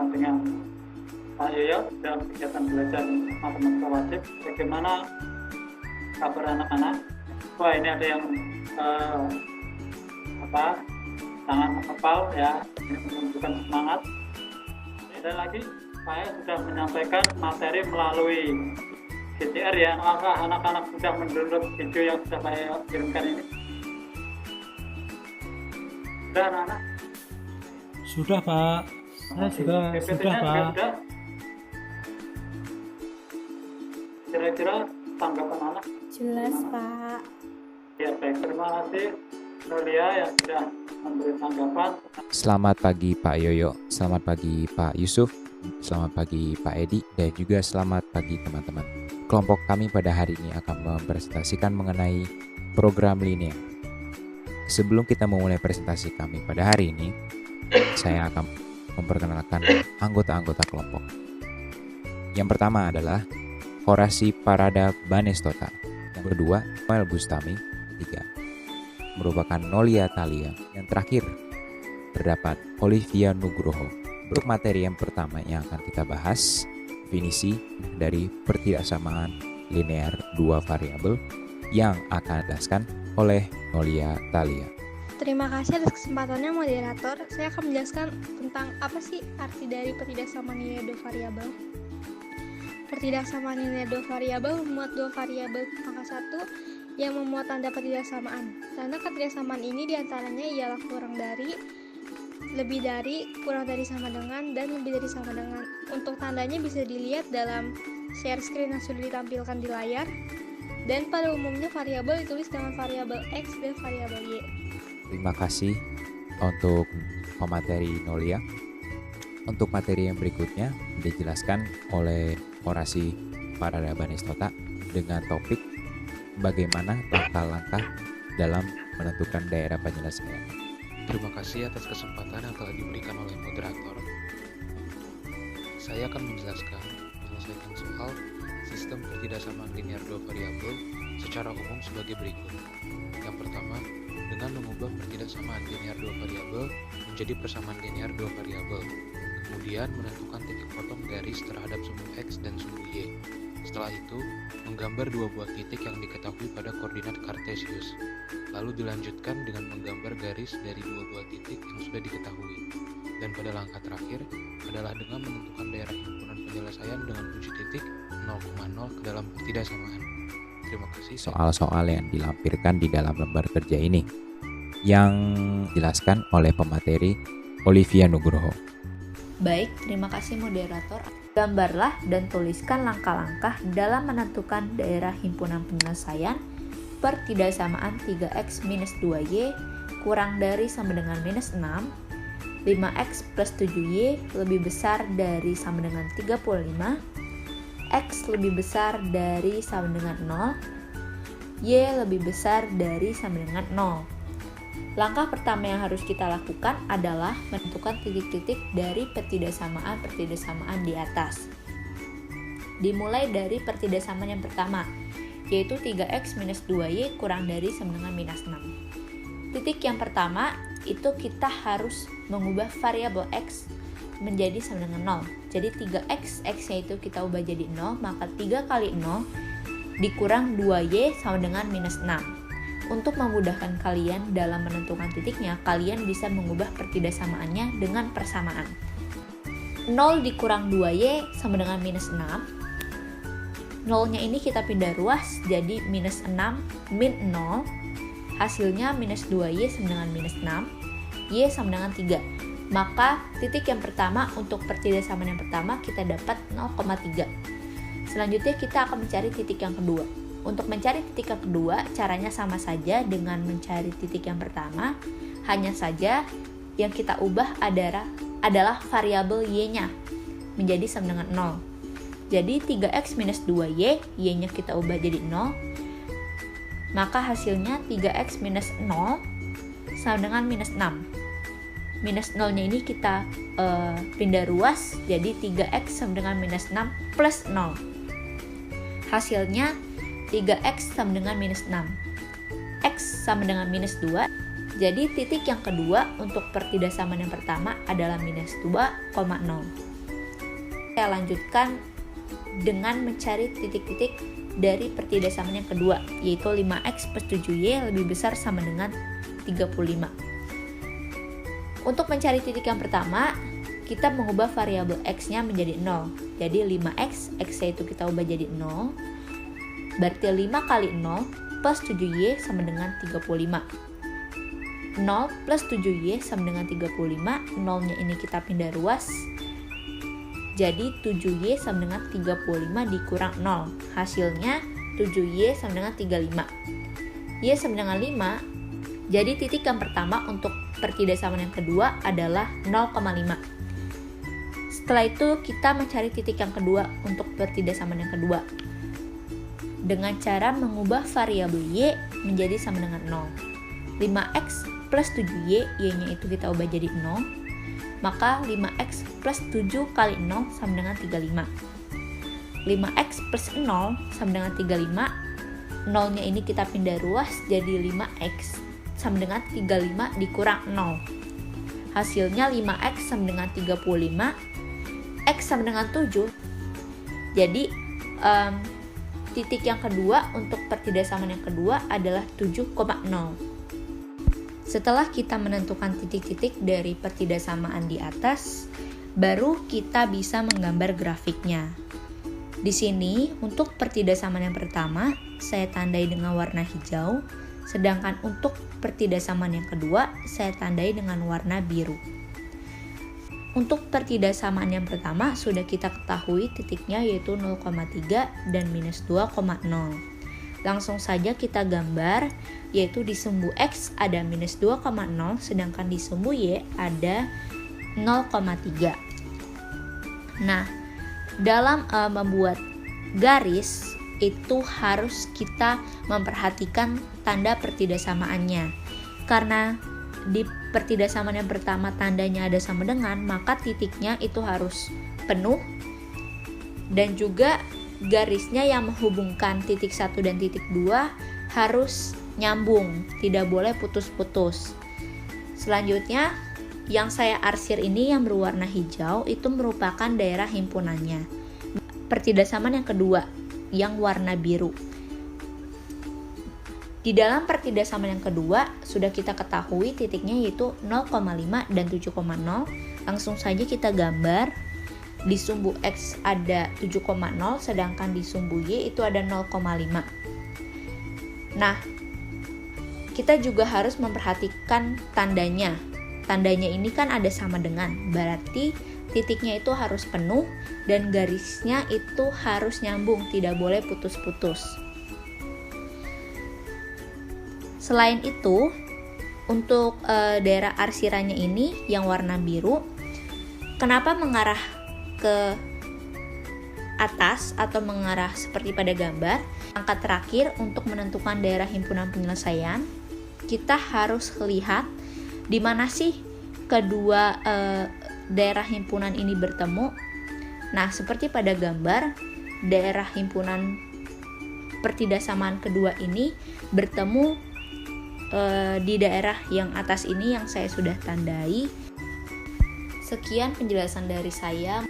bersama dengan Pak Yoyo dalam kegiatan belajar matematika wajib. Bagaimana kabar anak-anak? Wah, ini ada yang tangan menghafal ya, ini menunjukkan semangat. Dan lagi saya sudah menyampaikan materi melalui GTR ya. Apakah anak-anak sudah mendownload video yang sudah saya kirimkan ini? Sudah anak-anak? Sudah Pak, saya sudah Pak. Sudah. Kira-kira tanggapan anak? Jelas Pak. Ya baik, terima kasih Nolia yang sudah memberi tanggapan. Selamat pagi Pak Yoyo, selamat pagi Pak Yusuf, selamat pagi Pak Edi, dan juga selamat pagi teman-teman. Kelompok kami pada hari ini akan mempresentasikan mengenai program linear. Sebelum kita memulai presentasi kami pada hari ini, saya akan memperkenalkan anggota-anggota kelompok. Yang pertama adalah Horace Parada Banestota. Yang kedua, Noel Bustami. Tiga, merupakan Nolia Thalia. Yang terakhir, terdapat Olivia Nugroho. Untuk materi yang pertama yang akan kita bahas, definisi dari pertidaksamaan linear dua variabel yang akan dijelaskan oleh Nolia Thalia. Terima kasih atas kesempatannya moderator. Saya akan menjelaskan tentang apa sih arti dari pertidaksamaan linear dua variabel. Pertidaksamaan linear dua variabel memuat dua variabel angka 1 yang memuat tanda pertidaksamaan. Tanda pertidaksamaan ini diantaranya ialah kurang dari, lebih dari, kurang dari sama dengan, dan lebih dari sama dengan. Untuk tandanya bisa dilihat dalam share screen yang sudah ditampilkan di layar. Dan pada umumnya variabel ditulis dengan variabel X dan variabel Y. Terima kasih untuk pemateri Nolia. Untuk materi yang berikutnya dijelaskan oleh Horace Parada Banestota dengan topik bagaimana langkah-langkah dalam menentukan daerah penyelesaian. Terima kasih atas kesempatan yang telah diberikan oleh moderator. Saya akan menyelesaikan soal sistem pertidaksamaan linear dua variabel secara umum sebagai berikut. Yang pertama, dengan mengubah pertidaksamaan linear dua variabel menjadi persamaan linear dua variabel. Kemudian menentukan titik potong garis terhadap sumbu X dan sumbu Y. Setelah itu, menggambar dua buah titik yang diketahui pada koordinat Kartesius. Lalu dilanjutkan dengan menggambar garis dari dua buah titik yang sudah diketahui. Dan pada langkah terakhir adalah dengan menentukan daerah himpunan penyelesaian dengan kunci titik 0,0 ke dalam pertidaksamaan. Terima kasih. Soal-soal yang dilampirkan di dalam lembar kerja ini yang dijelaskan oleh pemateri Olivia Nugroho. Baik, terima kasih moderator. Gambarlah dan tuliskan langkah-langkah dalam menentukan daerah himpunan penyelesaian pertidaksamaan 3x minus 2y kurang dari sama dengan minus 6, 5x plus 7y lebih besar dari sama dengan 35, x lebih besar dari sama dengan 0, y lebih besar dari sama dengan 0. Langkah pertama yang harus kita lakukan adalah menentukan titik-titik dari pertidaksamaan di atas. Dimulai dari pertidaksamaan yang pertama, yaitu 3x minus 2y kurang dari sama dengan minus 6. Titik yang pertama itu kita harus mengubah variabel x menjadi sama dengan 0. Jadi 3x, x-nya itu kita ubah jadi 0, maka 3 kali 0 dikurang 2y sama dengan minus 6. Untuk memudahkan kalian dalam menentukan titiknya, kalian bisa mengubah pertidaksamaannya dengan persamaan. 0 dikurang 2y sama dengan minus 6. 0-nya ini kita pindah ruas, jadi minus 6 min 0. Hasilnya minus 2y sama dengan minus 6. Y sama dengan 3. Maka titik yang pertama untuk pertidaksamaan yang pertama kita dapat 0,3. Selanjutnya kita akan mencari titik yang kedua. Untuk mencari titik yang kedua, caranya sama saja dengan mencari titik yang pertama. Hanya saja yang kita ubah adalah variabel y-nya menjadi sama dengan 0. Jadi 3x minus 2y, y-nya kita ubah jadi 0. Maka hasilnya 3x minus 0 sama dengan minus 6. Minus 0-nya ini kita pindah ruas, jadi 3x sama dengan minus 6 plus 0. Hasilnya 3x sama dengan minus 6. X sama dengan minus 2. Jadi titik yang kedua untuk pertidaksamaan yang pertama adalah minus 2,0. Saya lanjutkan dengan mencari titik-titik dari pertidaksamaan yang kedua, yaitu 5x plus 7y lebih besar sama dengan 35. Untuk mencari titik yang pertama, kita mengubah variabel x-nya menjadi 0. Jadi 5x, x-nya itu kita ubah jadi 0. Berarti 5 kali 0 plus 7y sama dengan 35. 0 plus 7y sama dengan 35. 0-nya ini kita pindah ruas. Jadi 7y sama dengan 35 dikurang 0. Hasilnya 7y sama dengan 35. Y sama dengan 5. Jadi titik yang pertama untuk pertidaksamaan yang kedua adalah 0,5. Setelah itu kita mencari titik yang kedua untuk pertidaksamaan yang kedua dengan cara mengubah variabel y menjadi sama dengan 0. 5x plus 7y, y-nya itu kita ubah jadi 0. Maka 5x plus 7 kali 0 sama dengan 35. 5x plus 0 sama dengan 35. 0-nya ini kita pindah ruas jadi 5x sama dengan 35 dikurang 0. Hasilnya 5x sama dengan 35. X sama dengan 7. Jadi titik yang kedua untuk pertidaksamaan yang kedua adalah 7,0. Setelah kita menentukan titik-titik dari pertidaksamaan di atas, baru kita bisa menggambar grafiknya. Di sini untuk pertidaksamaan yang pertama, saya tandai dengan warna hijau, sedangkan untuk pertidaksamaan yang kedua, saya tandai dengan warna biru. Untuk pertidaksamaan yang pertama sudah kita ketahui titiknya yaitu 0,3 dan minus 2,0. Langsung saja kita gambar, yaitu di sumbu X ada minus 2,0 sedangkan di sumbu Y ada 0,3. Nah, dalam membuat garis itu harus kita memperhatikan tanda pertidaksamaannya. Karena di pertidaksamaan yang pertama tandanya ada sama dengan, maka titiknya itu harus penuh dan juga garisnya yang menghubungkan titik 1 dan titik 2 harus nyambung, tidak boleh putus-putus. Selanjutnya yang saya arsir ini yang berwarna hijau itu merupakan daerah himpunannya. Pertidaksamaan yang kedua yang warna biru. Di dalam pertidaksamaan yang kedua sudah kita ketahui titiknya yaitu 0,5 dan 7,0. Langsung saja kita gambar. Di sumbu X ada 7,0 sedangkan di sumbu Y itu ada 0,5. Nah, kita juga harus memperhatikan tandanya. Tandanya ini kan ada sama dengan, berarti titiknya itu harus penuh dan garisnya itu harus nyambung, tidak boleh putus-putus. Selain itu, untuk daerah arsirannya ini yang warna biru, kenapa mengarah ke atas atau mengarah seperti pada gambar? Angka terakhir untuk menentukan daerah himpunan penyelesaian, kita harus lihat di mana sih kedua daerah himpunan ini bertemu. Nah, seperti pada gambar, daerah himpunan pertidaksamaan kedua ini bertemu di daerah yang atas ini yang saya sudah tandai. Sekian penjelasan dari saya.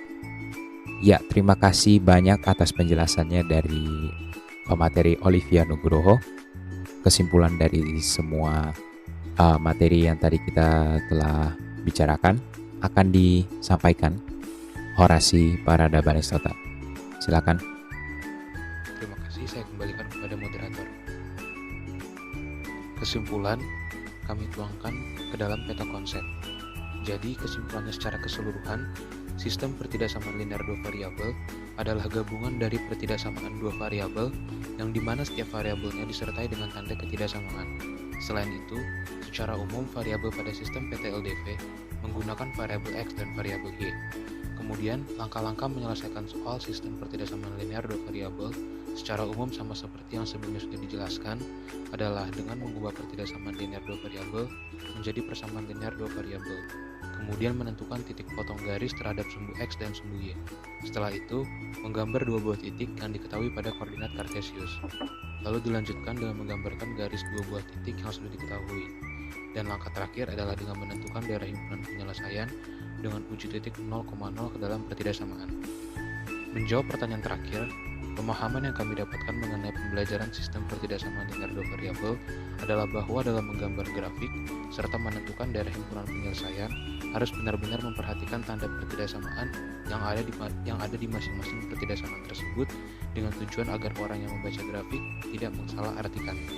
Ya, terima kasih banyak atas penjelasannya dari pemateri Olivia Nugroho. Kesimpulan dari semua materi yang tadi kita telah bicarakan akan disampaikan Horasi Paradabanestota. Silakan. Terima kasih, saya kembalikan kepada moderator. Kesimpulan kami tuangkan ke dalam peta konsep. Jadi kesimpulannya secara keseluruhan, sistem pertidaksamaan linear dua variabel adalah gabungan dari pertidaksamaan dua variabel yang dimana setiap variabelnya disertai dengan tanda ketidaksamaan. Selain itu, secara umum variabel pada sistem PTLDV menggunakan variabel X dan variabel Y. Kemudian, langkah-langkah menyelesaikan soal sistem pertidaksamaan linear dua variabel secara umum sama seperti yang sebelumnya sudah dijelaskan adalah dengan mengubah pertidaksamaan linear dua variabel menjadi persamaan linear dua variabel. Kemudian menentukan titik potong garis terhadap sumbu X dan sumbu Y. Setelah itu, menggambar dua buah titik yang diketahui pada koordinat Kartesius. Lalu dilanjutkan dengan menggambarkan garis dua buah titik yang sudah diketahui. Dan langkah terakhir adalah dengan menentukan daerah himpunan penyelesaian dengan uji titik 0,0 ke dalam pertidaksamaan. Menjawab pertanyaan terakhir, pemahaman yang kami dapatkan mengenai pembelajaran sistem pertidaksamaan linear dua variabel adalah bahwa dalam menggambar grafik serta menentukan daerah himpunan penyelesaian harus benar-benar memperhatikan tanda pertidaksamaan yang ada di masing-masing pertidaksamaan tersebut dengan tujuan agar orang yang membaca grafik tidak mensalahartikannya.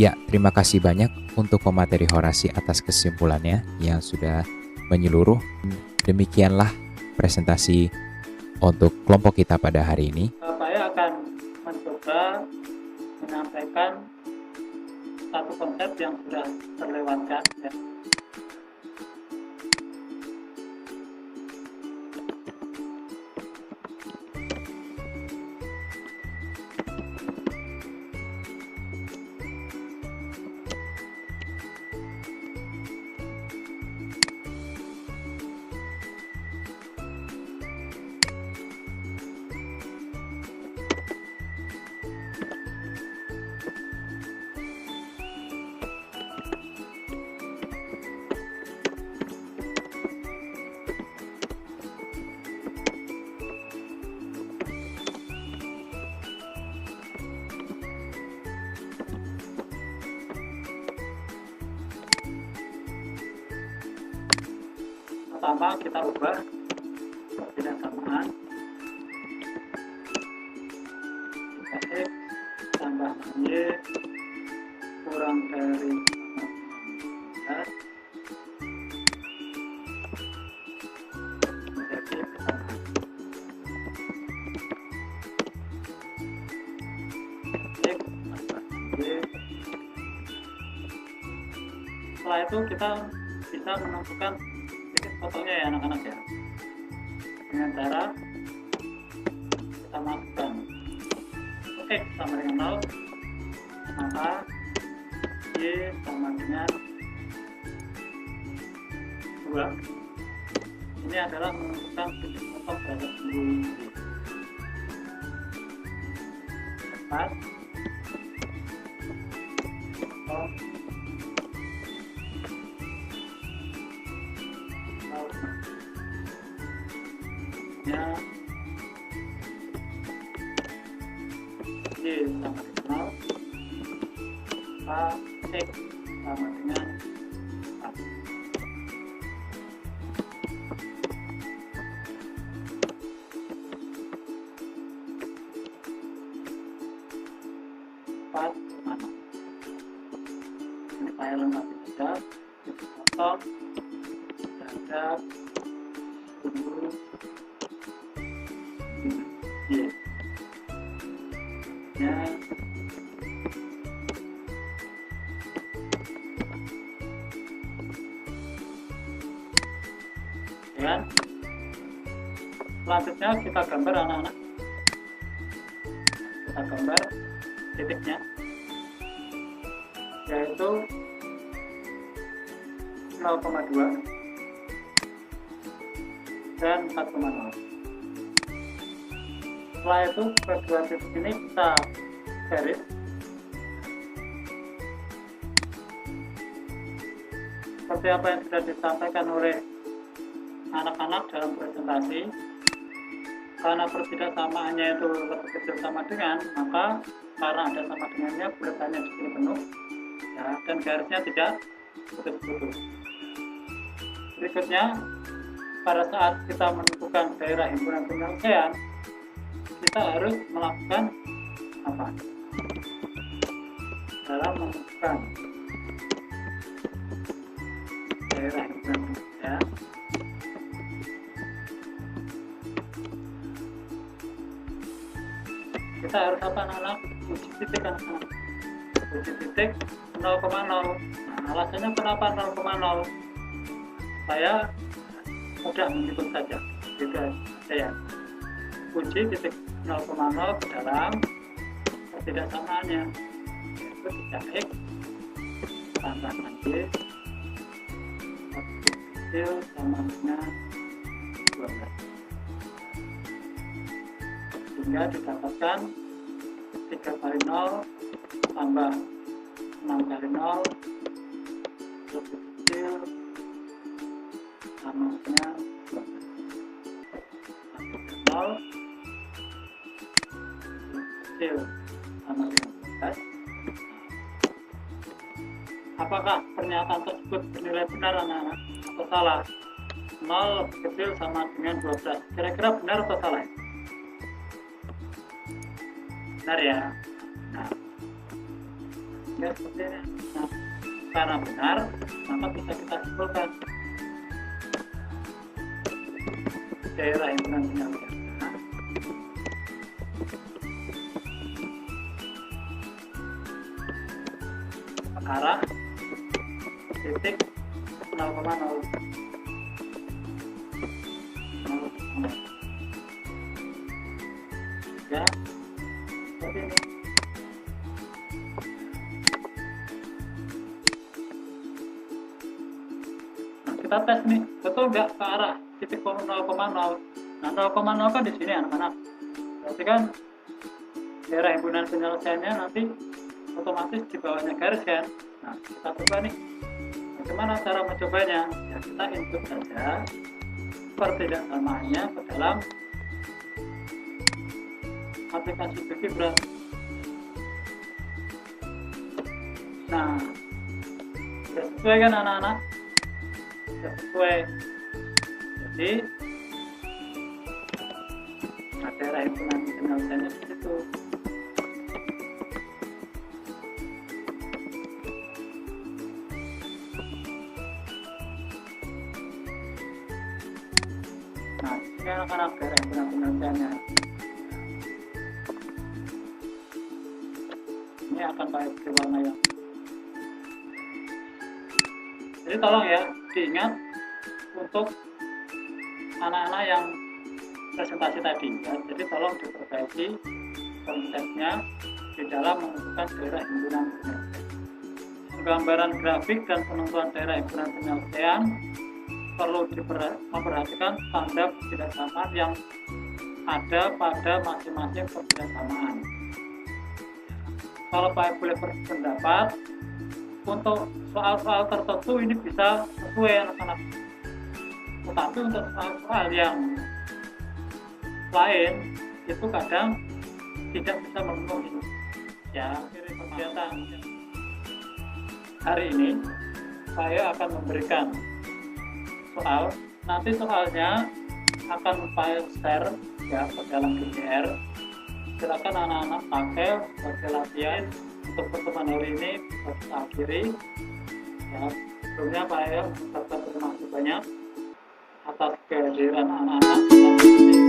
Ya, terima kasih banyak untuk pemateri Horasi atas kesimpulannya yang sudah menyeluruh. Demikianlah presentasi untuk kelompok kita pada hari ini. Saya akan mencoba menyampaikan satu konsep yang sudah terlewatkan, ya. Pertama kita ubah pertidaksamaan X tambah Y kurang dari 15 menjadi kesamaan X tambah Y. Setelah itu kita bisa menentukan fotonya ya anak-anak ya, dengan cara kita masukkan X sama dengan 0, maka Y sama dengan 2. Ini adalah menentukan titik foto terhadap sumbu Y. 4 nya Y sama dengan 0, maka X sama dengan 4. Ini file lengkap saja, potong terhadap sumbu Y. Ya. Dan selanjutnya kita gambar anak-anak. Kita gambar titiknya, yaitu 0,2 dan 4,0. Setelah itu kedua titik ini kita garis seperti apa yang sudah disampaikan oleh anak-anak dalam presentasi. Karena pertidaksamaannya itu lebih kecil sama dengan, maka karena ada sama dengannya buletannya di sini penuh ya, dan garisnya tidak putus-putus. Berikutnya, pada saat kita menentukan daerah himpunan penyelesaian, kita harus melakukan apa? Dalam menentukan daerah himpunan penyelesaian, kita harus apa anak-anak? Uji titik anak-anak. Uji titik 0,0. Nah, alasannya kenapa 0,0? Saya mudah menghitung saja. Gitu saya. Uji titik 0,0 ke dalam pertidaksamaannya, yaitu 3x tambah Y kecil sama dengan 12, sehingga didapatkan 3 kali 0 tambah 6 kali 0 lebih kecil sama dengan 12. 0 kecil sama dengan 12. Apakah pernyataan tersebut bernilai benar anak-anak atau salah? 0 lebih kecil sama dengan 12. Kira-kira benar atau salah? Benar ya. Nah, ya seperti ini. Nah, karena benar, maka bisa kita simpulkan daerah himpunan penyalur dana arah titik 0,0. Ya, seperti ini. Nah, kita tes nih, betul nggak ke arah titik 0,0? Nah, 0,0 kan di sini anak-anak. Berarti kan daerah himpunan penyelesaiannya nanti otomatis di bawahnya garis kan. Nah, kita coba nih. Bagaimana cara mencobanya? Ya, kita input saja pertidaksamaannya ke dalam aplikasi Bigibras. Nah, sudah sesuai kan anak-anak? Sudah sesuai. Jadi daerah himpunan penyelesaiannya seperti itu. Nah, ini anak-anak daerah himpunan penyelesaiannya. Ini akan pakai warna yang. Jadi tolong ya diingat untuk anak-anak yang presentasi tadi ya. Jadi tolong diperbaiki konsepnya di dalam menentukan daerah himpunan penyelesaian. Penggambaran grafik dan penentuan daerah himpunan penyelesaian perlu memperhatikan tanda ketidaksamaan yang ada pada masing-masing ketidaksamaan. Kalau Pak boleh berpendapat, untuk soal-soal tertentu ini bisa sesuai anak-anak. Tetapi untuk soal-soal yang lain itu kadang tidak bisa memenuhi. Ya, akhirnya kegiatan hari ini saya akan memberikan soal. Nanti soalnya akan saya share ya ke dalam GPR. Silakan anak-anak pakai sebagai latihan untuk pertemuan hari ini. Kita akhiri ya. Sebelumnya saya mengucapkan terima kasih banyak atas kehadiran anak-anak.